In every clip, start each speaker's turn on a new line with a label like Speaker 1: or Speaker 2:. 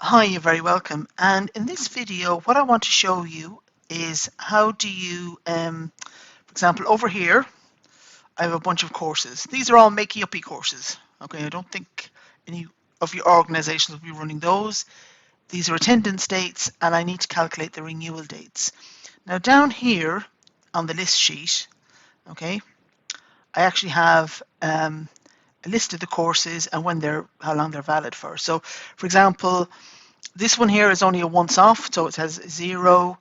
Speaker 1: Hi, you're very welcome. And in this video, what I want to show you is how do you, for example, over here, I have a bunch of courses. These are all makey-uppy courses. Okay, I don't think any of your organizations will be running those. These are attendance dates, and I need to calculate the renewal dates. Now, down here on the list sheet, okay, I actually have a list of the courses and how long they're valid for. So, for example, this one here is only a once off, so it has 0.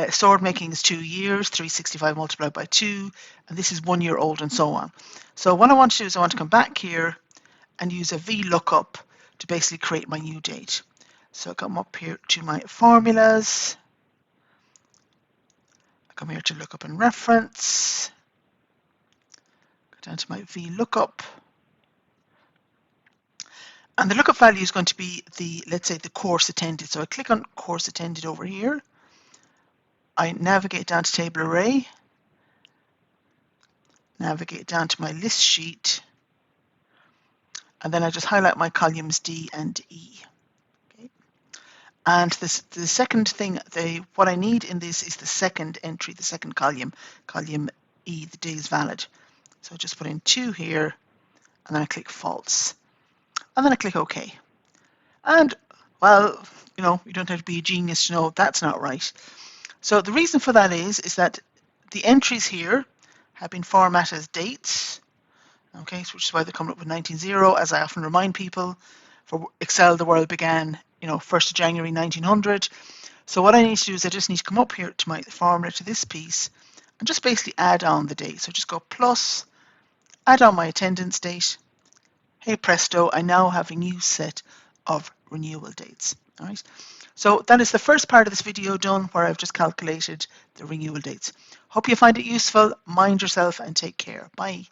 Speaker 1: Sword making is 2 years, 365 multiplied by 2, and this is 1 year old and so on. So what I want to do is I want to come back here and use a Vlookup to basically create my new date. So I come up here to my formulas. I come here to lookup and reference. Go down to my Vlookup. And the lookup value is going to be let's say the course attended. So I click on course attended over here. I navigate down to table array, navigate down to my list sheet, and then I just highlight my columns D and E. Okay. And the second thing, what I need in this is the second entry, the second column, column E, the day is valid. So I just put in 2 here, and then I click false. And then I click OK. And, well, you don't have to be a genius to know that's not right. So the reason for that is that the entries here have been formatted as dates, okay, which is why they're coming up with 19.0, as I often remind people. For Excel, the world began, 1st of January 1900. So what I need to do is I just need to come up here to my formula, to this piece, and just basically add on the date. So just go plus, add on my attendance date. Hey presto, I now have a new set of renewal dates. All right. So that is the first part of this video done, where I've just calculated the renewal dates. Hope you find it useful. Mind yourself and take care. Bye.